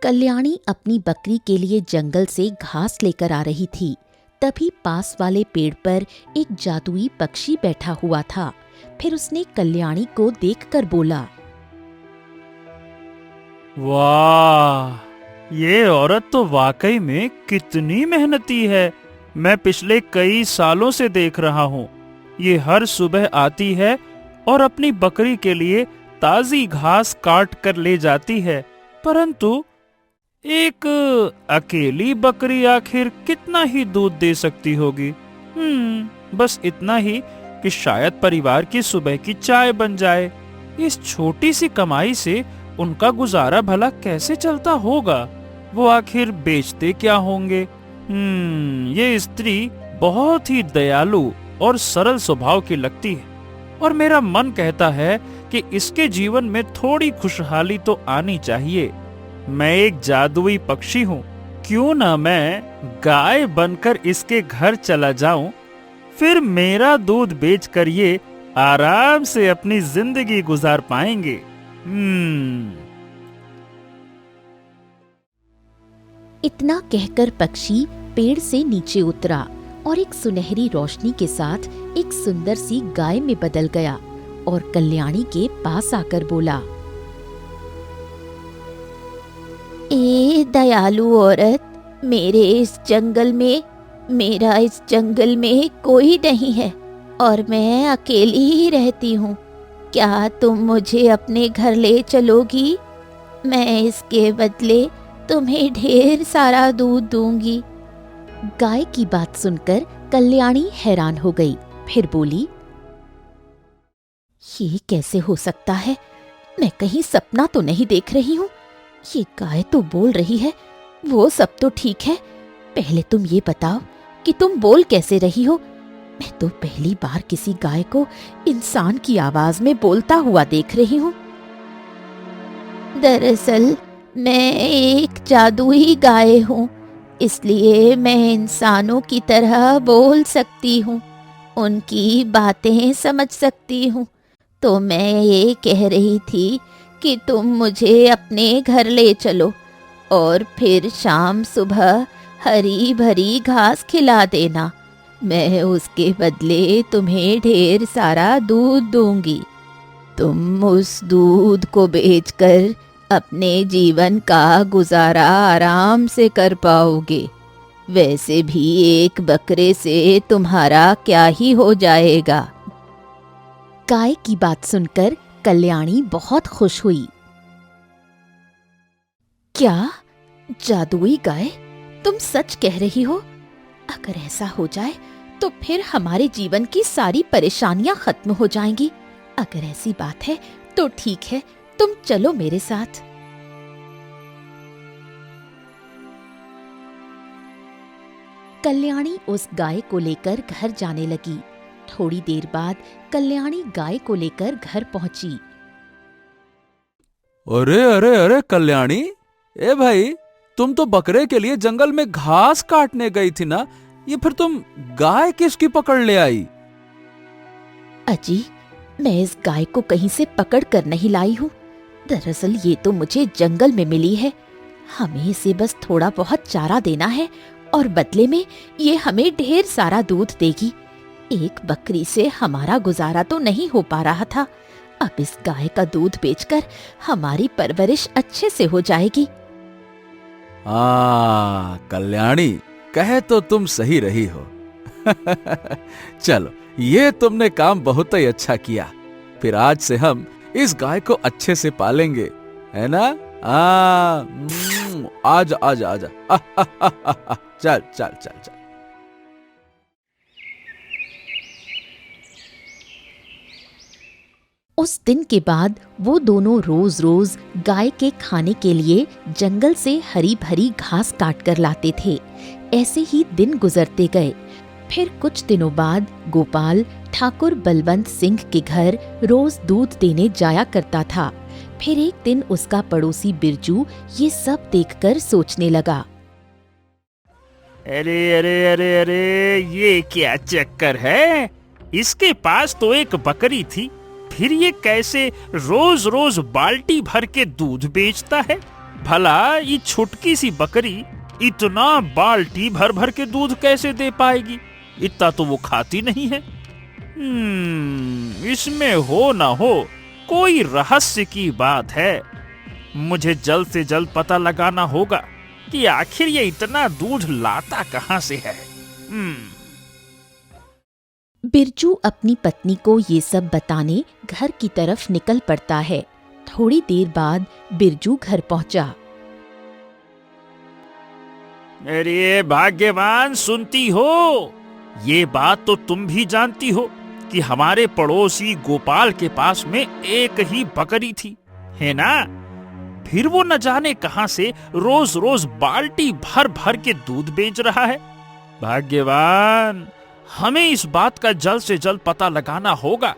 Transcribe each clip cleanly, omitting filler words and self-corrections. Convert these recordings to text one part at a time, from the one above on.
कल्याणी अपनी बकरी के लिए जंगल से घास लेकर आ रही थी। तभी पास वाले पेड़ पर एक जादुई पक्षी बैठा हुआ था। फिर उसने कल्याणी को देखकर बोला, वाह, ये औरत तो वाकई में कितनी मेहनती है। मैं पिछले कई सालों से देख रहा हूँ। ये हर सुबह आती है और अपनी बकरी के लिए ताजी घास काट कर ले जाती है। परंतु एक अकेली बकरी आखिर कितना ही दूध दे सकती होगी? बस इतना ही कि शायद परिवार की सुबह की चाय बन जाए। इस छोटी सी कमाई से उनका गुजारा भला कैसे चलता होगा? वो आखिर बेचते क्या होंगे? ये स्त्री बहुत ही दयालु और सरल स्वभाव की लगती है और मेरा मन कहता है कि इसके जीवन में थोड़ी खुशहाली तो आनी चाहिए। मैं एक जादुई पक्षी हूँ, क्यों ना मैं गाय बनकर इसके घर चला जाऊं, फिर मेरा दूध बेचकर ये आराम से अपनी जिंदगी गुजार पाएंगे। इतना कहकर पक्षी पेड़ से नीचे उतरा और एक सुनहरी रोशनी के साथ एक सुंदर सी गाय में बदल गया और कल्याणी के पास आकर बोला, ए दयालु औरत, मेरा इस जंगल में कोई नहीं है और मैं अकेली ही रहती हूँ। क्या तुम मुझे अपने घर ले चलोगी? मैं इसके बदले तुम्हें ढेर सारा दूध दूंगी। गाय की बात सुनकर कल्याणी हैरान हो गई। फिर बोली, ये कैसे हो सकता है? मैं कहीं सपना तो नहीं देख रही हूँ। ये गाय तो बोल रही है, वो सब तो ठीक है। पहले तुम ये बताओ कि तुम बोल कैसे रही हो? मैं तो पहली बार किसी गाय को इंसान की आवाज में बोलता हुआ देख रही हूँ। दरअसल मैं एक जादुई गाय हूँ, इसलिए मैं इंसानों की तरह बोल सकती हूँ, उनकी बातें समझ सकती हूँ। तो मैं ये कह रही थी कि तुम मुझे अपने घर ले चलो और फिर शाम सुबह हरी भरी घास खिला देना। मैं उसके बदले तुम्हें ढेर सारा दूध दूंगी। तुम उस दूध को बेचकर अपने जीवन का गुजारा आराम से कर पाओगे। वैसे भी एक बकरे से तुम्हारा क्या ही हो जाएगा। गाय की बात सुनकर कल्याणी बहुत खुश हुई। क्या जादुई गाय, तुम सच कह रही हो? अगर ऐसा हो जाए तो फिर हमारे जीवन की सारी परेशानियां खत्म हो जाएंगी। अगर ऐसी बात है तो ठीक है, तुम चलो मेरे साथ। कल्याणी उस गाय को लेकर घर जाने लगी। थोड़ी देर बाद कल्याणी गाय को लेकर घर पहुंची। अरे अरे अरे कल्याणी, ए भाई, तुम तो बकरे के लिए जंगल में घास काटने गई थी ना? ये फिर तुम गाय किसकी पकड़ ले आई? अजी, मैं इस गाय को कहीं से पकड़ कर नहीं लाई हूँ। दरअसल ये तो मुझे जंगल में मिली है। हमें इसे बस थोड़ा बहुत चारा देना है और बदले में ये हमें ढेर सारा दूध देगी। एक बकरी से हमारा गुजारा तो नहीं हो पा रहा था। अब इस गाय का दूध बेचकर हमारी परवरिश अच्छे से हो जाएगी। कल्याणी, कहे तो तुम सही रही हो। चलो, ये तुमने काम बहुत ही अच्छा किया। फिर आज से हम इस गाय को अच्छे से पालेंगे, है ना? आजा आजा आजा। चल चल चल चल। उस दिन के बाद वो दोनों रोज रोज गाय के खाने के लिए जंगल से हरी भरी घास काट कर लाते थे। ऐसे ही दिन गुजरते गए। फिर कुछ दिनों बाद गोपाल ठाकुर बलवंत सिंह के घर रोज दूध देने जाया करता था। फिर एक दिन उसका पड़ोसी बिरजू ये सब देखकर सोचने लगा, अरे अरे अरे अरे, ये क्या चक्कर है? इसके पास तो एक बकरी थी, फिर ये कैसे रोज रोज बाल्टी भर के दूध बेचता है? भला ये छुटकी सी बकरी इतना बाल्टी भर भर के दूध कैसे दे पाएगी? इतना तो वो खाती नहीं है। इसमें हो ना हो कोई रहस्य की बात है। मुझे जल्द से जल्द पता लगाना होगा कि आखिर ये इतना दूध लाता कहां से है। बिरजू अपनी पत्नी को ये सब बताने घर की तरफ निकल पड़ता है। थोड़ी देर बाद बिरजू घर पहुंचा। अरे भाग्यवान, सुनती हो? ये बात तो तुम भी जानती हो कि हमारे पड़ोसी गोपाल के पास में एक ही बकरी थी, है ना? फिर वो न जाने कहां से रोज रोज बाल्टी भर भर के दूध बेच रहा है। भाग्यवान, हमें इस बात का जल्द से जल्द पता लगाना होगा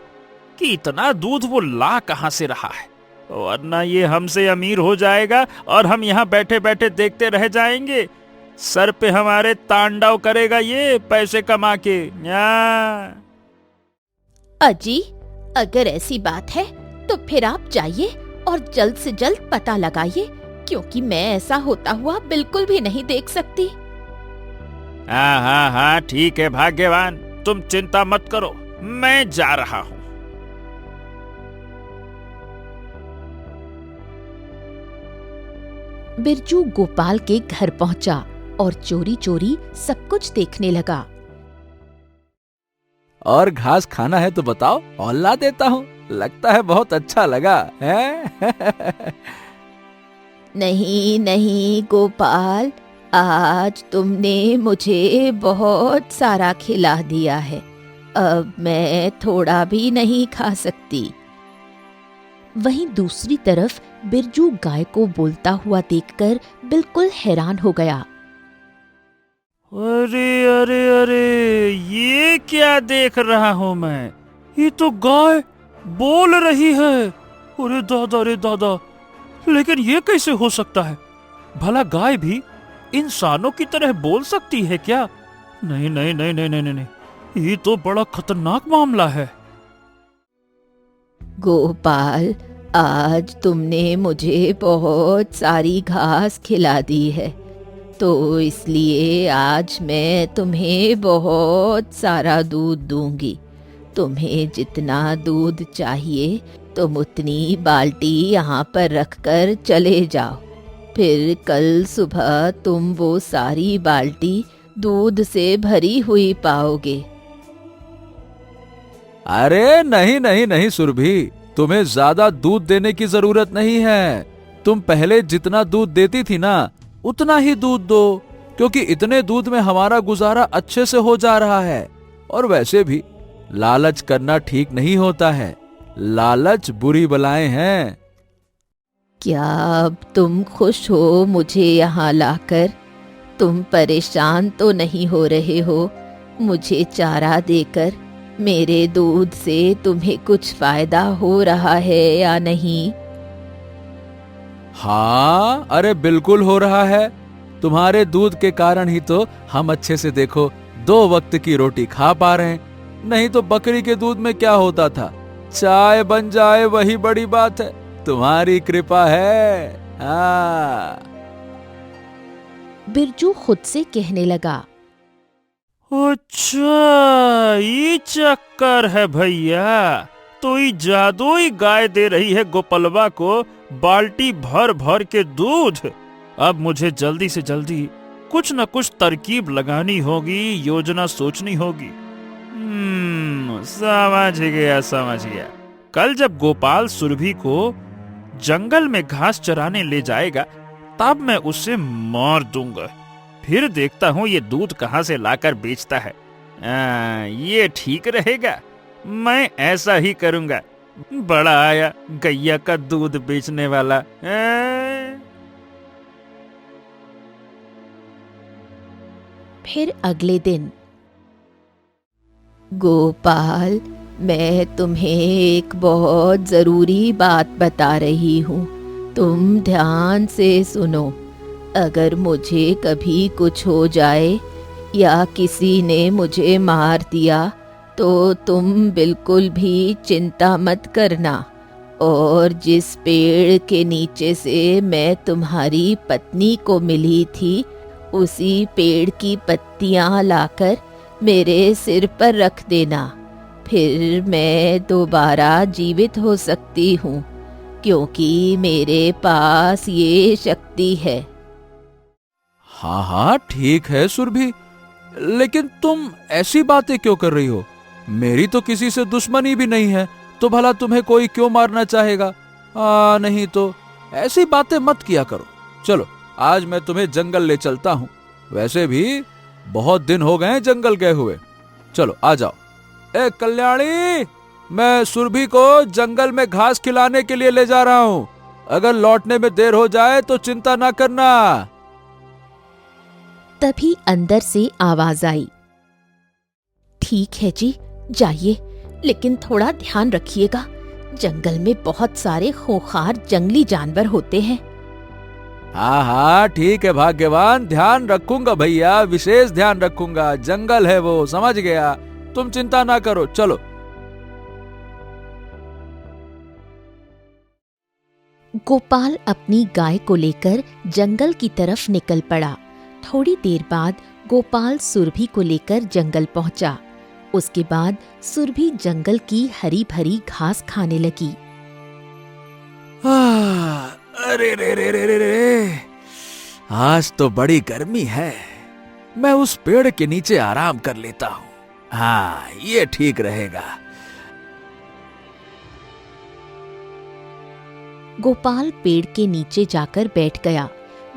कि इतना दूध वो ला कहां से रहा है, वरना ये हमसे अमीर हो जाएगा और हम यहाँ बैठे बैठे देखते रह जाएंगे। सर पे हमारे तांडव करेगा ये पैसे कमा के। अजी, अगर ऐसी बात है तो फिर आप जाइए और जल्द से जल्द पता लगाइए, क्योंकि मैं ऐसा होता हुआ बिल्कुल भी नहीं देख सकती। हाँ हाँ हाँ, ठीक है भाग्यवान, तुम चिंता मत करो, मैं जा रहा हूँ। बिरजू गोपाल के घर पहुंचा और चोरी चोरी सब कुछ देखने लगा। और घास खाना है तो बताओ, और ला देता हूँ। लगता है बहुत अच्छा लगा है? नहीं नहीं गोपाल, आज तुमने मुझे बहुत सारा खिला दिया है, अब मैं थोड़ा भी नहीं खा सकती। वहीं दूसरी तरफ बिरजू गाय को बोलता हुआ देखकर बिल्कुल हैरान हो गया। अरे अरे अरे, ये क्या देख रहा हूँ मैं? ये तो गाय बोल रही है। अरे दादा, अरे दादा, लेकिन ये कैसे हो सकता है? भला गाय भी इंसानों की तरह बोल सकती है क्या? नहीं नहीं नहीं नहीं नहीं नहीं, ये तो बड़ा खतरनाक मामला है। गोपाल, आज तुमने मुझे बहुत सारी घास खिला दी है, तो इसलिए आज मैं तुम्हें बहुत सारा दूध दूंगी। तुम्हें जितना दूध चाहिए तुम उतनी बाल्टी यहाँ पर रखकर चले जाओ। फिर कल सुबह तुम वो सारी बाल्टी दूध से भरी हुई पाओगे। अरे नहीं नहीं नहीं सुरभि, तुम्हें ज्यादा दूध देने की जरूरत नहीं है। तुम पहले जितना दूध देती थी ना, उतना ही दूध दो, क्योंकि इतने दूध में हमारा गुजारा अच्छे से हो जा रहा है। और वैसे भी लालच करना ठीक नहीं होता है, लालच बुरी बलाएं हैं। क्या अब तुम खुश हो मुझे यहाँ लाकर? तुम परेशान तो नहीं हो रहे हो मुझे चारा देकर? मेरे दूध से तुम्हें कुछ फायदा हो रहा है या नहीं? हाँ, अरे बिल्कुल हो रहा है। तुम्हारे दूध के कारण ही तो हम अच्छे से देखो 2 वक्त की रोटी खा पा रहे हैं। नहीं तो बकरी के दूध में क्या होता था, चाय बन जाए वही बड़ी बात है। तुम्हारी कृपा है। हाँ। बिरजू खुद से कहने लगा। अच्छा, ये चक्कर है भैया। तो ये जादुई गाय दे रही है गोपलवा को बाल्टी भर भर के दूध। अब मुझे जल्दी से जल्दी कुछ न कुछ तरकीब लगानी होगी, योजना सोचनी होगी। समझ गया समझ गया। कल जब गोपाल सुरभि को जंगल में घास चराने ले जाएगा, तब मैं उसे मार दूंगा। फिर देखता हूँ ये दूध कहाँ से लाकर बेचता है। ये ठीक रहेगा, मैं ऐसा ही करूंगा। बड़ा आया गैया का दूध बेचने वाला। फिर अगले दिन। गोपाल, मैं तुम्हें एक बहुत जरूरी बात बता रही हूँ, तुम ध्यान से सुनो। अगर मुझे कभी कुछ हो जाए या किसी ने मुझे मार दिया तो तुम बिल्कुल भी चिंता मत करना। और जिस पेड़ के नीचे से मैं तुम्हारी पत्नी को मिली थी, उसी पेड़ की पत्तियां लाकर मेरे सिर पर रख देना। फिर मैं दोबारा जीवित हो सकती हूँ, क्योंकि मेरे पास ये शक्ति है। हाँ हाँ ठीक है सुरभि, लेकिन तुम ऐसी बातें क्यों कर रही हो? मेरी तो किसी से दुश्मनी भी नहीं है, तो भला तुम्हें कोई क्यों मारना चाहेगा? नहीं तो ऐसी बातें मत किया करो। चलो आज मैं तुम्हें जंगल ले चलता हूँ। वैसे भी बहुत दिन हो गए जंगल गए हुए। चलो आ जाओ। ए कल्याणी, मैं सुरभि को जंगल में घास खिलाने के लिए ले जा रहा हूँ। अगर लौटने में देर हो जाए तो चिंता ना करना। तभी अंदर से आवाज आई, ठीक है जी, जाइए, लेकिन थोड़ा ध्यान रखिएगा। जंगल में बहुत सारे खूंखार जंगली जानवर होते हैं। हाँ हाँ ठीक है भाग्यवान, ध्यान रखूंगा भैया, विशेष ध्यान रखूंगा। जंगल है वो, समझ गया, तुम चिंता ना करो। चलो। गोपाल अपनी गाय को लेकर जंगल की तरफ निकल पड़ा। थोड़ी देर बाद गोपाल सुरभि को लेकर जंगल पहुंचा। उसके बाद सुरभि जंगल की हरी भरी घास खाने लगी। अरे रे रे रे रे रे, आज तो बड़ी गर्मी है। मैं उस पेड़ के नीचे आराम कर लेता हूँ। हाँ ये ठीक रहेगा। गोपाल पेड़ के नीचे जाकर बैठ गया।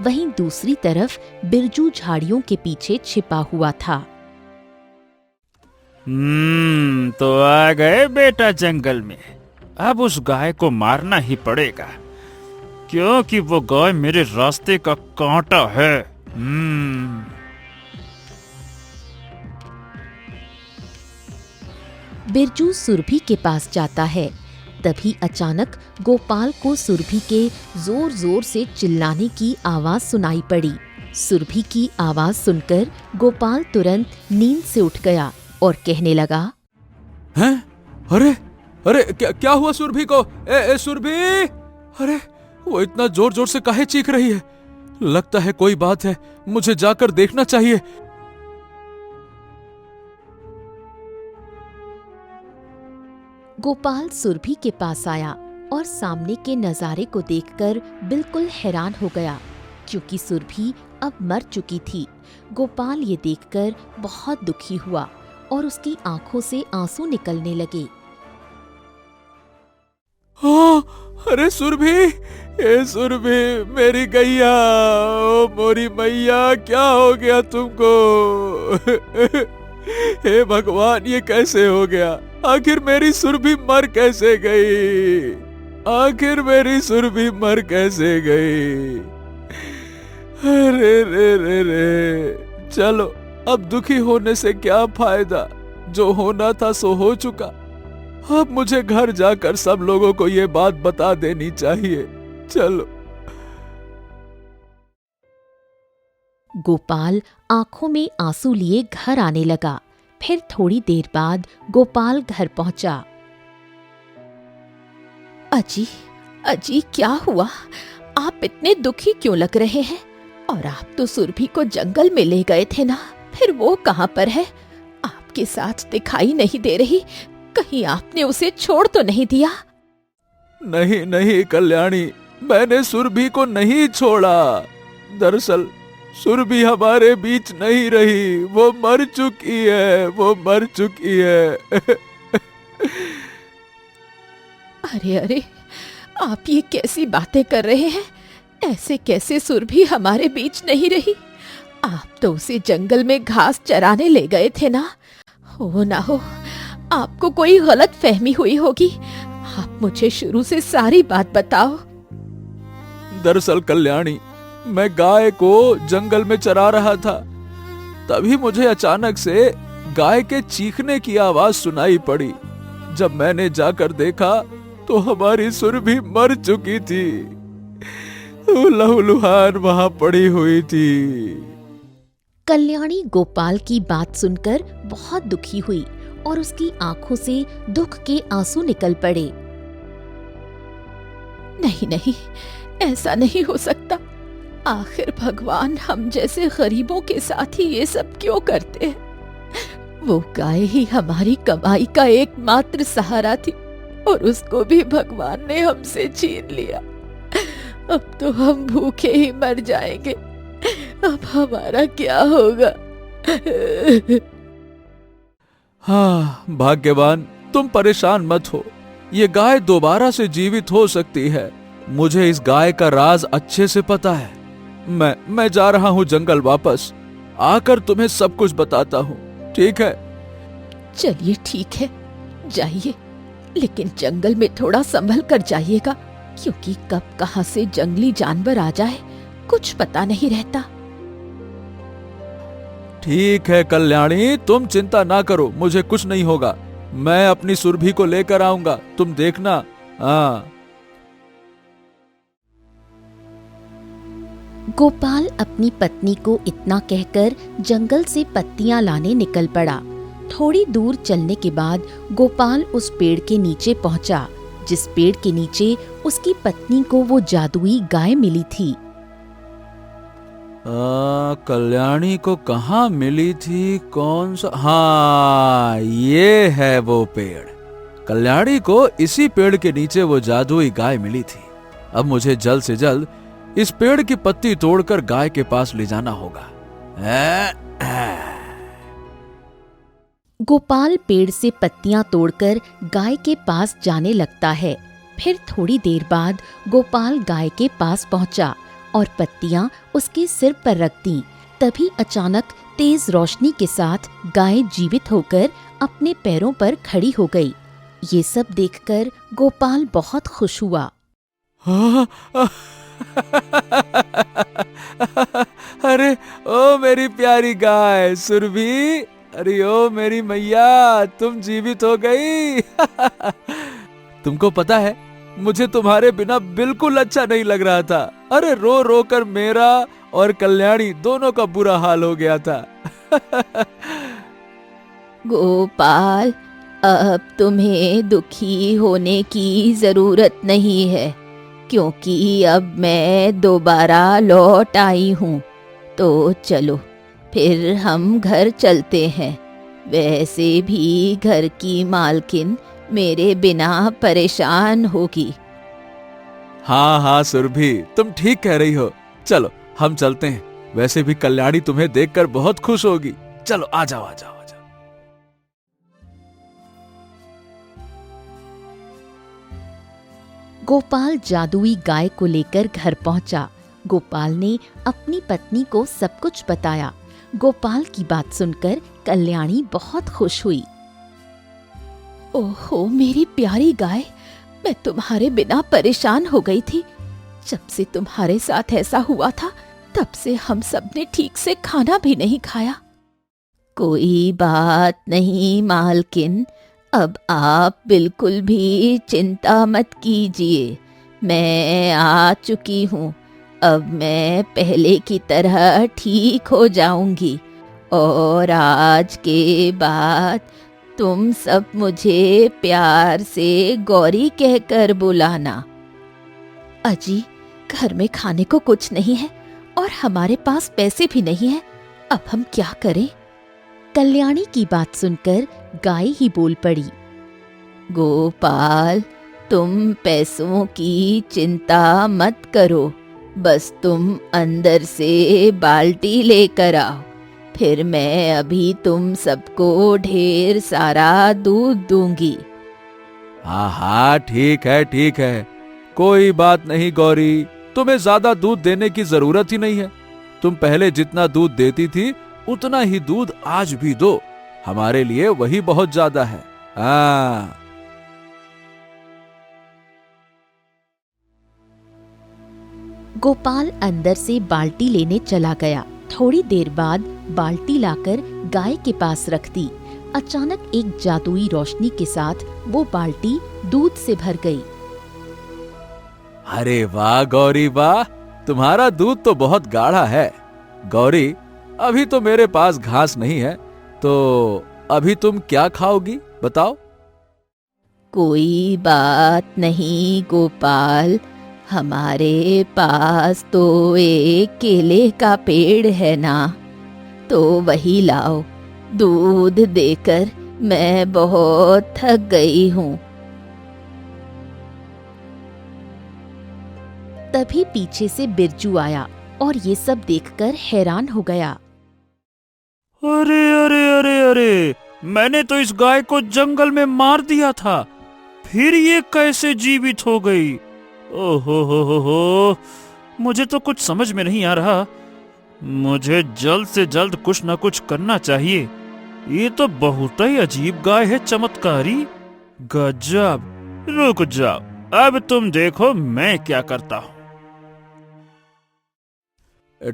वहीं दूसरी तरफ बिरजू झाड़ियों के पीछे छिपा हुआ था। तो आ गए बेटा जंगल में। अब उस गाय को मारना ही पड़ेगा, क्योंकि वो गाय मेरे रास्ते का कांटा है। बिरजू सुरभि के पास जाता है। तभी अचानक गोपाल को सुरभि के जोर जोर से चिल्लाने की आवाज सुनाई पड़ी। सुरभि की आवाज सुनकर गोपाल तुरंत नींद से उठ गया और कहने लगा, हैं? अरे अरे क्या हुआ सुरभि को? ए सुरभि, अरे वो इतना जोर जोर से काहे चीख रही है? लगता है कोई बात है, मुझे जाकर देखना चाहिए। गोपाल सुरभि के पास आया और सामने के नजारे को देखकर बिल्कुल हैरान हो गया, क्योंकि सुरभि अब मर चुकी थी। गोपाल ये देखकर बहुत दुखी हुआ और उसकी आंखों से आंसू निकलने लगे। अरे सुरभि, ए सुरभि, मेरी गैया, ओ मोरी मैया, क्या हो गया तुमको? हे भगवान, ये कैसे हो गया? आखिर मेरी सुरभि मर कैसे गई? आखिर मेरी सुरभि मर कैसे गई? अरे रे रे रे, चलो अब दुखी होने से क्या फायदा? जो होना था सो हो चुका। अब मुझे घर जाकर सब लोगों को ये बात बता देनी चाहिए। चलो। गोपाल आंखों में आंसू लिए घर आने लगा। फिर थोड़ी देर बाद गोपाल घर पहुंचा। अजी, अजी, क्या हुआ? आप इतने दुखी क्यों लग रहे हैं? और आप तो सुरभि को जंगल में ले गए थे ना, फिर वो कहाँ पर है? आपके साथ दिखाई नहीं दे रही। कहीं आपने उसे छोड़ तो नहीं दिया? नहीं नहीं कल्याणी, मैंने सुरभि को नहीं छोड़ा। दरअसल सुरभि हमारे बीच नहीं रही, वो मर चुकी है, वो मर चुकी है। अरे अरे, आप ये कैसी बातें कर रहे हैं? ऐसे कैसे सुरभि हमारे बीच नहीं रही? आप तो उसे जंगल में घास चराने ले गए थे ना? हो ना हो आपको कोई गलत फहमी हुई होगी। आप मुझे शुरू से सारी बात बताओ। दरअसल कल्याणी, मैं गाय को जंगल में चरा रहा था। तभी मुझे अचानक से गाय के चीखने की आवाज सुनाई पड़ी। जब मैंने जाकर देखा तो हमारी सुरभि मर चुकी थी। लहूलुहान वहां पड़ी हुई थी। कल्याणी गोपाल की बात सुनकर बहुत दुखी हुई और उसकी आंखों से दुख के आंसू निकल पड़े। नहीं नहीं, ऐसा नहीं हो सकता। आखिर भगवान हम जैसे गरीबों के साथ ही ये सब क्यों करते हैं? वो गाय ही हमारी कमाई का एकमात्र सहारा थी और उसको भी भगवान ने हमसे छीन लिया। अब तो हम भूखे ही मर जाएंगे। अब हमारा क्या होगा? हाँ भाग्यवान, तुम परेशान मत हो। ये गाय दोबारा से जीवित हो सकती है। मुझे इस गाय का राज अच्छे से पता है। मैं जा रहा हूँ जंगल वापस। आकर तुम्हें सब कुछ बताता हूँ, ठीक है? चलिए ठीक है, जाइए, लेकिन जंगल में थोड़ा संभल कर जाइएगा, क्योंकि कब कहां से जंगली जानवर आ जाए कुछ पता नहीं रहता। ठीक है कल्याणी, तुम चिंता ना करो, मुझे कुछ नहीं होगा। मैं अपनी सुरभि को लेकर आऊंगा, तुम देखना। हाँ। गोपाल अपनी पत्नी को इतना कहकर जंगल से पत्तियां लाने निकल पड़ा। थोड़ी दूर चलने के बाद गोपाल उस पेड़ के नीचे पहुंचा, जिस पेड़ के नीचे उसकी पत्नी को वो जादुई गाय मिली थी। कल्याणी को कहाँ मिली थी? कौन सा? हाँ, ये है वो पेड़। कल्याणी को इसी पेड़ के नीचे वो जादुई गाय मिली थी। अब मुझे जल्द से जल्द इस पेड़ की पत्ती तोड़कर गाय के पास ले जाना होगा। गोपाल पेड़ से पत्तियां तोड़कर गाय के पास जाने लगता है। फिर थोड़ी देर बाद गोपाल गाय के पास पहुंचा और पत्तियां उसके सिर पर रख दी। तभी अचानक तेज रोशनी के साथ गाय जीवित होकर अपने पैरों पर खड़ी हो गई। ये सब देखकर गोपाल बहुत खुश हुआ। अरे ओ मेरी प्यारी गाय सुरभि, अरे ओ मेरी मैया, तुम जीवित हो गई। तुमको पता है, मुझे तुम्हारे बिना बिल्कुल अच्छा नहीं लग रहा था। अरे रो रो कर मेरा और कल्याणी दोनों का बुरा हाल हो गया था। गोपाल, अब तुम्हें दुखी होने की जरूरत नहीं है, क्योंकि अब मैं दोबारा लौट आई हूँ। तो चलो फिर हम घर चलते हैं। वैसे भी घर की मालकिन मेरे बिना परेशान होगी। हाँ हाँ सुरभि, तुम ठीक कह रही हो। चलो हम चलते हैं। वैसे भी कल्याणी तुम्हें देखकर बहुत खुश होगी। चलो आ जाओ आ जाओ आ जाओ। गोपाल जादुई गाय को लेकर घर पहुंचा। गोपाल ने अपनी पत्नी को सब कुछ बताया। गोपाल की बात सुनकर कल्याणी बहुत खुश हुई। ओहो मेरी प्यारी गाय, मैं तुम्हारे बिना परेशान हो गई थी। जब से तुम्हारे साथ ऐसा हुआ था, तब से हम सब ने ठीक से खाना भी नहीं खाया। कोई बात नहीं मालकिन, अब आप बिल्कुल भी चिंता मत कीजिए। मैं आ चुकी हूँ। अब मैं पहले की तरह ठीक हो जाऊंगी और आज के बाद तुम सब मुझे प्यार से गौरी कहकर बुलाना। अजी, घर में खाने को कुछ नहीं है और हमारे पास पैसे भी नहीं है। अब हम क्या करें? कल्याणी की बात सुनकर गाय ही बोल पड़ी। गोपाल, तुम पैसों की चिंता मत करो। बस तुम अंदर से बाल्टी लेकर आओ, फिर मैं अभी तुम सबको ढेर सारा दूध दूंगी। हाँ हाँ ठीक है, कोई बात नहीं गौरी, तुम्हें ज्यादा दूध देने की जरूरत ही नहीं है। तुम पहले जितना दूध देती थी उतना ही दूध आज भी दो, हमारे लिए वही बहुत ज्यादा है। हाँ। गोपाल अंदर से बाल्टी लेने चला गया। थोड़ी देर बाद बाल्टी लाकर गाय के पास रख दी। अचानक एक जादुई रोशनी के साथ वो बाल्टी दूध से भर गई। अरे वाह गौरी वाह, तुम्हारा दूध तो बहुत गाढ़ा है। गौरी, अभी तो मेरे पास घास नहीं है, तो अभी तुम क्या खाओगी बताओ? कोई बात नहीं गोपाल, हमारे पास तो एक केले का पेड़ है ना, तो वही लाओ। दूध देकर मैं बहुत थक गई हूँ। तभी पीछे से बिरजू आया और ये सब देखकर हैरान हो गया। अरे अरे अरे अरे, मैंने तो इस गाय को जंगल में मार दिया था, फिर ये कैसे जीवित हो गई? ओहो हो, मुझे तो कुछ समझ में नहीं आ रहा। मुझे जल्द से जल्द कुछ न कुछ करना चाहिए। ये तो बहुत ही अजीब गाय है, चमत्कारी। गजब। रुक जाओ, अब तुम देखो मैं क्या करता हूँ।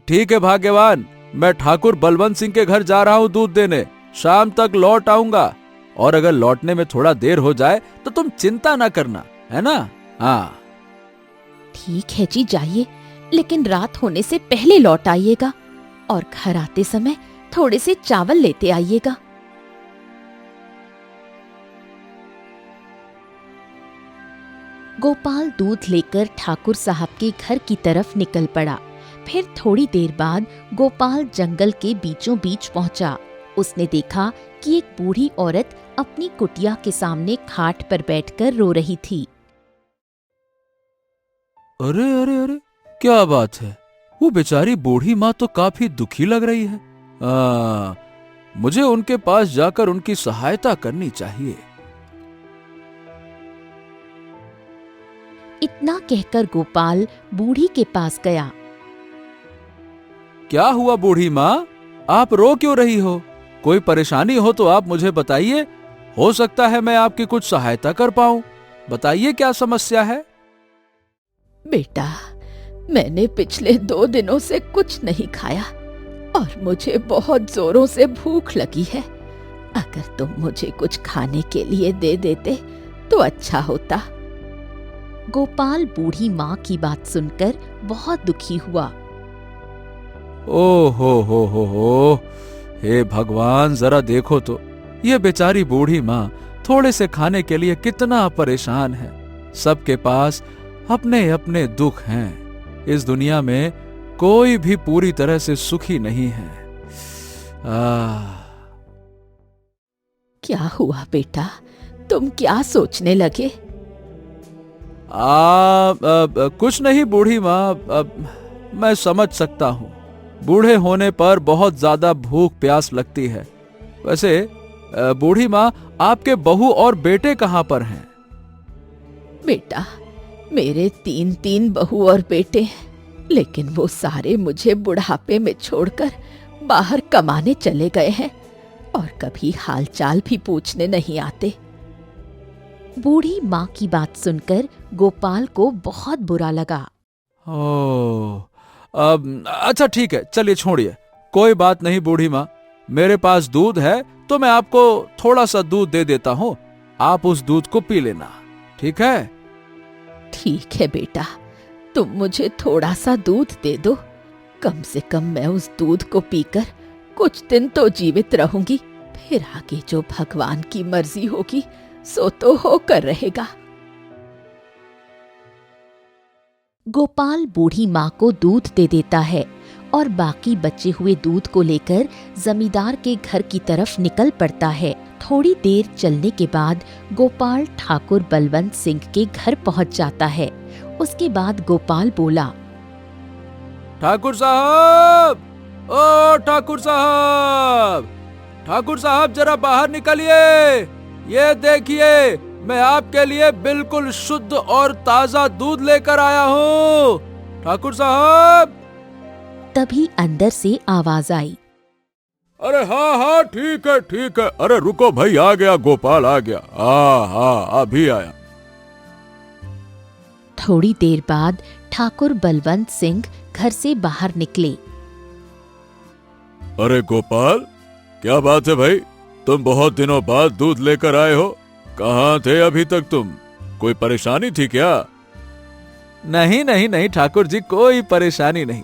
ठीक है भाग्यवान, मैं ठाकुर बलवंत सिंह के घर जा रहा हूँ दूध देने। शाम तक लौट आऊंगा, और अगर लौटने में थोड़ा देर हो जाए तो तुम चिंता ना करना, है ना? हाँ ठीक है जी, जाइए, लेकिन रात होने से पहले लौट आइएगा और घर आते समय थोड़े से चावल लेते आइएगा। गोपाल दूध लेकर ठाकुर साहब के घर की तरफ निकल पड़ा। फिर थोड़ी देर बाद गोपाल जंगल के बीचों बीच पहुंचा। उसने देखा कि एक बूढ़ी औरत अपनी कुटिया के सामने खाट पर बैठकर रो रही थी। अरे अरे अरे, क्या बात है? वो बेचारी बूढ़ी माँ तो काफी दुखी लग रही है। मुझे उनके पास जाकर उनकी सहायता करनी चाहिए। इतना कहकर गोपाल बूढ़ी के पास गया। क्या हुआ बूढ़ी माँ, आप रो क्यों रही हो? कोई परेशानी हो तो आप मुझे बताइए, हो सकता है मैं आपकी कुछ सहायता कर पाऊं। बताइए क्या समस्या है? बेटा, मैंने पिछले 2 दिनों से कुछ नहीं खाया और मुझे बहुत जोरों से भूख लगी है। अगर तुम मुझे कुछ खाने के लिए दे देते तो अच्छा होता। गोपाल बूढ़ी माँ की बात सुनकर बहुत दुखी हुआ। ओ हो, हे भगवान, जरा देखो तो, ये बेचारी बूढ़ी माँ थोड़े से खाने के लिए कितना परेशान है। सबके पास अपने अपने दुख हैं। इस दुनिया में कोई भी पूरी तरह से सुखी नहीं है। क्या हुआ बेटा, तुम क्या सोचने लगे? कुछ नहीं बूढ़ी माँ, मैं समझ सकता हूँ। बूढ़े होने पर बहुत ज्यादा भूख प्यास लगती है। वैसे बूढ़ी माँ, आपके बहू और बेटे कहाँ पर हैं? बेटा, मेरे 3 बहू और बेटे हैं, लेकिन वो सारे मुझे बुढ़ापे में छोड़कर बाहर कमाने चले गए हैं और कभी हालचाल भी पूछने नहीं आते। बूढ़ी माँ की बात सुनकर गोपाल को बहुत बुरा लगा। अच्छा ठीक है, चलिए छोड़िए, कोई बात नहीं बूढ़ी माँ। मेरे पास दूध है तो मैं आपको थोड़ा सा दूध दे देता हूँ, आप उस दूध को पी लेना, ठीक है? ठीक है बेटा, तुम मुझे थोड़ा सा दूध दे दो। कम से कम मैं उस दूध को पीकर कुछ दिन तो जीवित रहूंगी, फिर आगे जो भगवान की मर्जी होगी सो तो होकर रहेगा। गोपाल बूढ़ी माँ को दूध दे देता है और बाकी बचे हुए दूध को लेकर जमींदार के घर की तरफ निकल पड़ता है। थोड़ी देर चलने के बाद गोपाल ठाकुर बलवंत सिंह के घर पहुंच जाता है। उसके बाद गोपाल बोला, ठाकुर साहब, ओ ठाकुर साहब, ठाकुर साहब जरा बाहर निकलिए। ये देखिए, मैं आपके लिए बिल्कुल शुद्ध और ताजा दूध लेकर आया हूँ। ठाकुर साहब। तभी अंदर से आवाज आई, अरे हाँ ठीक है। अरे रुको भाई, आ गया, गोपाल आ गया। हाँ अभी आया। थोड़ी देर बाद ठाकुर बलवंत सिंह घर से बाहर निकले। अरे गोपाल, क्या बात है भाई, तुम बहुत दिनों बाद दूध लेकर आए हो। कहाँ थे अभी तक तुम? कोई परेशानी थी क्या? नहीं ठाकुर जी, कोई परेशानी नहीं।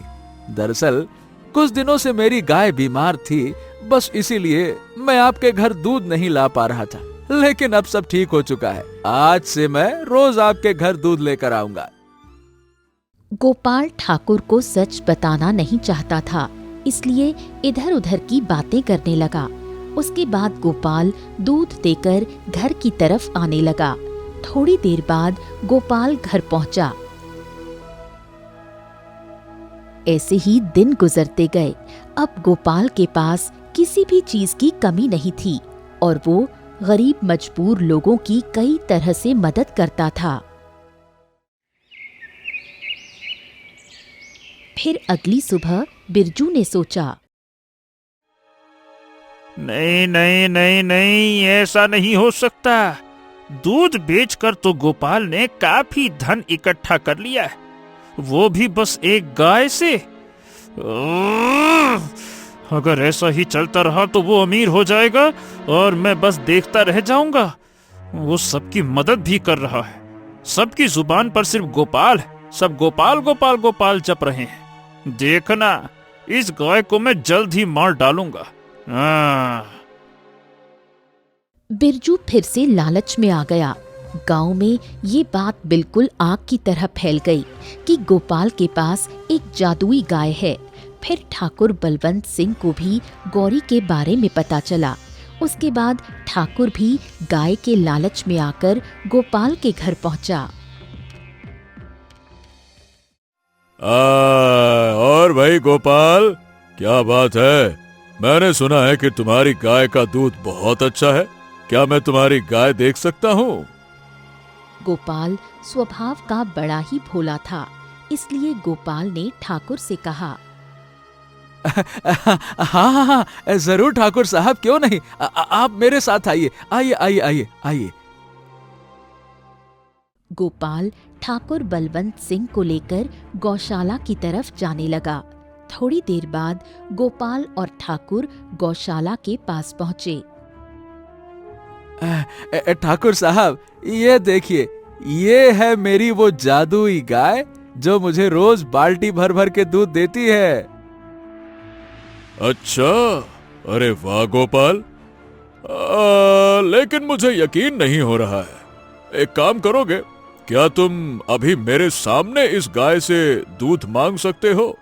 दरअसल कुछ दिनों से मेरी गाय बीमार थी, बस इसीलिए मैं आपके घर दूध नहीं ला पा रहा था। लेकिन अब सब ठीक हो चुका है। आज से मैं रोज आपके घर दूध लेकर आऊंगा। गोपाल ठाकुर को सच बताना नहीं चाहता था, इसलिए इधर उधर की बातें करने लगा। उसके बाद गोपाल दूध देकर घर की तरफ आने लगा। थोड़ी देर बाद गोपाल घर पहुंचा। ऐसे ही दिन गुजरते गए। अब गोपाल के पास किसी भी चीज की कमी नहीं थी और वो गरीब मजबूर लोगों की कई तरह से मदद करता था। फिर अगली सुबह बिरजू ने सोचा, नहीं नहीं नहीं नहीं, ऐसा नहीं हो सकता। दूध बेचकर तो गोपाल ने काफी धन इकट्ठा कर लिया है, वो भी बस एक गाय से। अगर ऐसा ही चलता रहा तो वो अमीर हो जाएगा और मैं बस देखता रह जाऊंगा। वो सबकी मदद भी कर रहा है, सबकी जुबान पर सिर्फ गोपाल है, सब गोपाल गोपाल गोपाल जप रहे हैं। देखना, इस गाय को मैं जल्द ही मार डालूंगा। बिरजू फिर से लालच में आ गया। गांव में ये बात बिल्कुल आग की तरह फैल गई कि गोपाल के पास एक जादुई गाय है। फिर ठाकुर बलवंत सिंह को भी गौरी के बारे में पता चला। उसके बाद ठाकुर भी गाय के लालच में आकर गोपाल के घर पहुंचा। और भाई गोपाल, क्या बात है? मैंने सुना है कि तुम्हारी गाय का दूध बहुत अच्छा है। क्या मैं तुम्हारी गाय देख सकता हूँ? गोपाल स्वभाव का बड़ा ही भोला था, इसलिए गोपाल ने ठाकुर से कहा, हाँ हाँ हाँ, जरूर ठाकुर साहब, क्यों नहीं। आप मेरे साथ आइए आइए आइए आइए आइए। गोपाल ठाकुर बलवंत सिंह को लेकर गौशाला की तरफ जाने लगा। थोड़ी देर बाद गोपाल और ठाकुर गौशाला के पास पहुंचे। ठाकुर साहब, ये देखिए, ये है मेरी वो जादुई गाय जो मुझे रोज बाल्टी भर भर के दूध देती है। अच्छा, अरे वाह गोपाल, लेकिन मुझे यकीन नहीं हो रहा है। एक काम करोगे क्या, तुम अभी मेरे सामने इस गाय से दूध मांग सकते हो?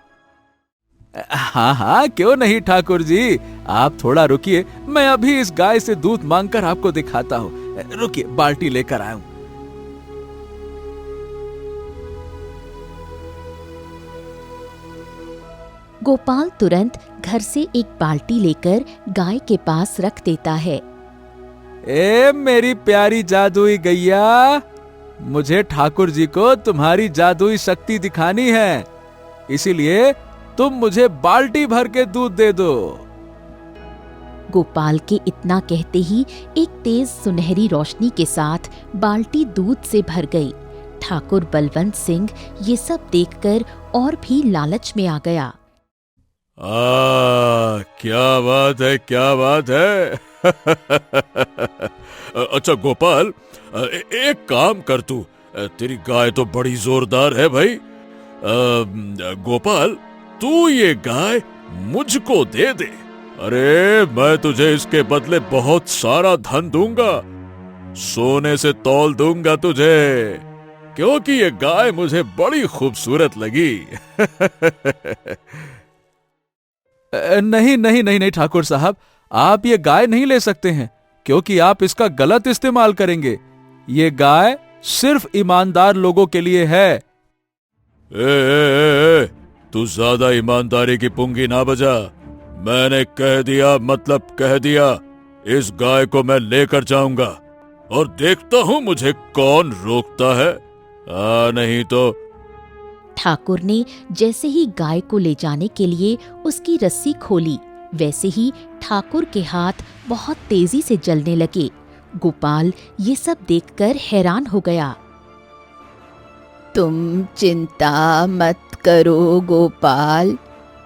हाँ हाँ, क्यों नहीं ठाकुर जी, आप थोड़ा रुकिए, मैं अभी इस गाय से दूध मांगकर आपको दिखाता हूँ। रुकिए, बाल्टी लेकर आया हूँ। गोपाल तुरंत घर से एक बाल्टी लेकर गाय के पास रख देता है। ए मेरी प्यारी जादुई गैया, मुझे ठाकुर जी को तुम्हारी जादुई शक्ति दिखानी है, इसीलिए तुम मुझे बाल्टी भर के दूध दे दो। गोपाल के इतना कहते ही एक तेज सुनहरी रोशनी के साथ बाल्टी दूध से भर गई। ठाकुर बलवंत सिंह ये सब देखकर और भी लालच में आ गया। क्या बात है, क्या बात है। अच्छा गोपाल, एक काम कर तू, तेरी गाय तो बड़ी जोरदार है भाई। गोपाल, तू ये गाय मुझको दे दे। अरे मैं तुझे इसके बदले बहुत सारा धन दूंगा, सोने से तौल दूंगा तुझे, क्योंकि ये गाय मुझे बड़ी खूबसूरत लगी। नहीं नहीं नहीं नहीं ठाकुर साहब, आप ये गाय नहीं ले सकते हैं, क्योंकि आप इसका गलत इस्तेमाल करेंगे। ये गाय सिर्फ ईमानदार लोगों के लिए है। तू ज्यादा ईमानदारी की पुंगी ना बजा। मैंने कह दिया मतलब कह दिया। इस गाय को मैं लेकर जाऊंगा और देखता हूं मुझे कौन रोकता है। नहीं तो। ठाकुर ने जैसे ही गाय को ले जाने के लिए उसकी रस्सी खोली, वैसे ही ठाकुर के हाथ बहुत तेजी से जलने लगे। गोपाल ये सब देखकर हैरान हो गया। तुम चिंता मत करो गोपाल,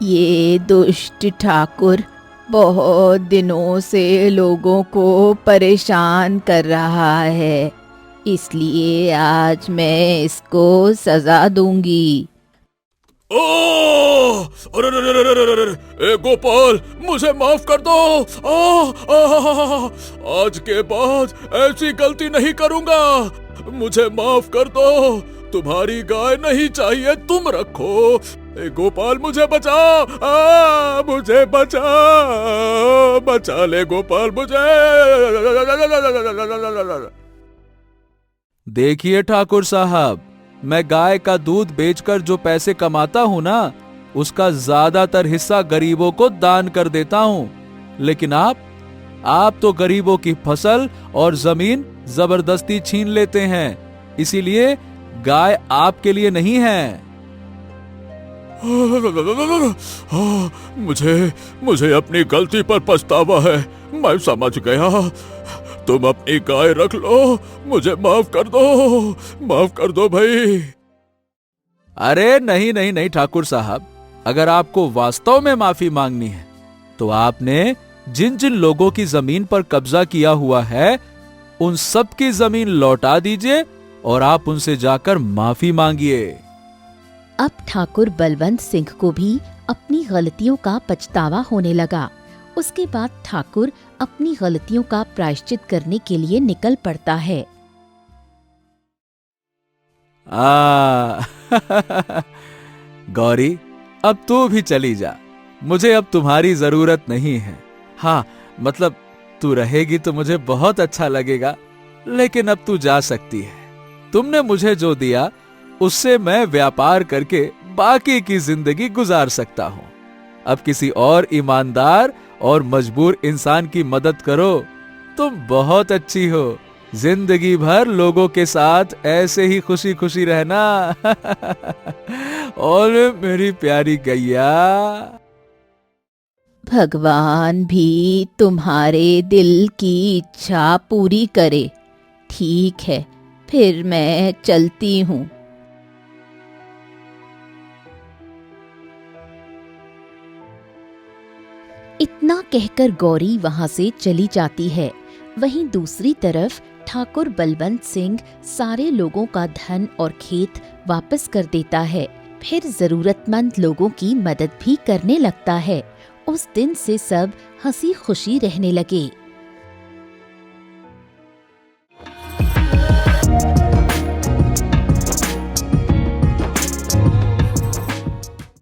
ये दुष्ट ठाकुर बहुत दिनों से लोगों को परेशान कर रहा है, इसलिए आज मैं इसको सजा दूंगी। अरे गोपाल, मुझे माफ कर दो। आज के बाद ऐसी गलती नहीं करूंगा, मुझे माफ कर दो। तुम्हारी गाय नहीं चाहिए, तुम रखो। ए गोपाल मुझे बचा, मुझे बचा, बचा ले गोपाल मुझे। देखिए ठाकुर साहब, मैं गाय का दूध बेचकर जो पैसे कमाता हूँ ना, उसका ज्यादातर हिस्सा गरीबों को दान कर देता हूँ। लेकिन आप तो गरीबों की फसल और जमीन जबरदस्ती छीन लेते हैं, इसीलिए गाय आपके लिए नहीं है। मुझे अपनी गलती पर पछतावा है, मैं समझ गया। तुम अपनी गाय रख लो, मुझे माफ कर दो भाई। अरे नहीं नहीं नहीं ठाकुर साहब, अगर आपको वास्तव में माफी मांगनी है तो आपने जिन जिन लोगों की जमीन पर कब्जा किया हुआ है उन सब की जमीन लौटा दीजिए और आप उनसे जाकर माफी मांगिए। अब ठाकुर बलवंत सिंह को भी अपनी गलतियों का पछतावा होने लगा। उसके बाद ठाकुर अपनी गलतियों का प्रायश्चित करने के लिए निकल पड़ता है। गौरी, अब तू भी चली जा, मुझे अब तुम्हारी जरूरत नहीं है। हाँ, मतलब तू रहेगी तो मुझे बहुत अच्छा लगेगा, लेकिन अब तू जा सकती है। तुमने मुझे जो दिया उससे मैं व्यापार करके बाकी की जिंदगी गुजार सकता हूँ। अब किसी और ईमानदार और मजबूर इंसान की मदद करो। तुम बहुत अच्छी हो, जिंदगी भर लोगों के साथ ऐसे ही खुशी खुशी रहना। और मेरी प्यारी गैया, भगवान भी तुम्हारे दिल की इच्छा पूरी करे। ठीक है, फिर मैं चलती हूँ। इतना कहकर गौरी वहां से चली जाती है। वहीं दूसरी तरफ ठाकुर बलवंत सिंह सारे लोगों का धन और खेत वापस कर देता है। फिर जरूरतमंद लोगों की मदद भी करने लगता है। उस दिन से सब हंसी खुशी रहने लगे।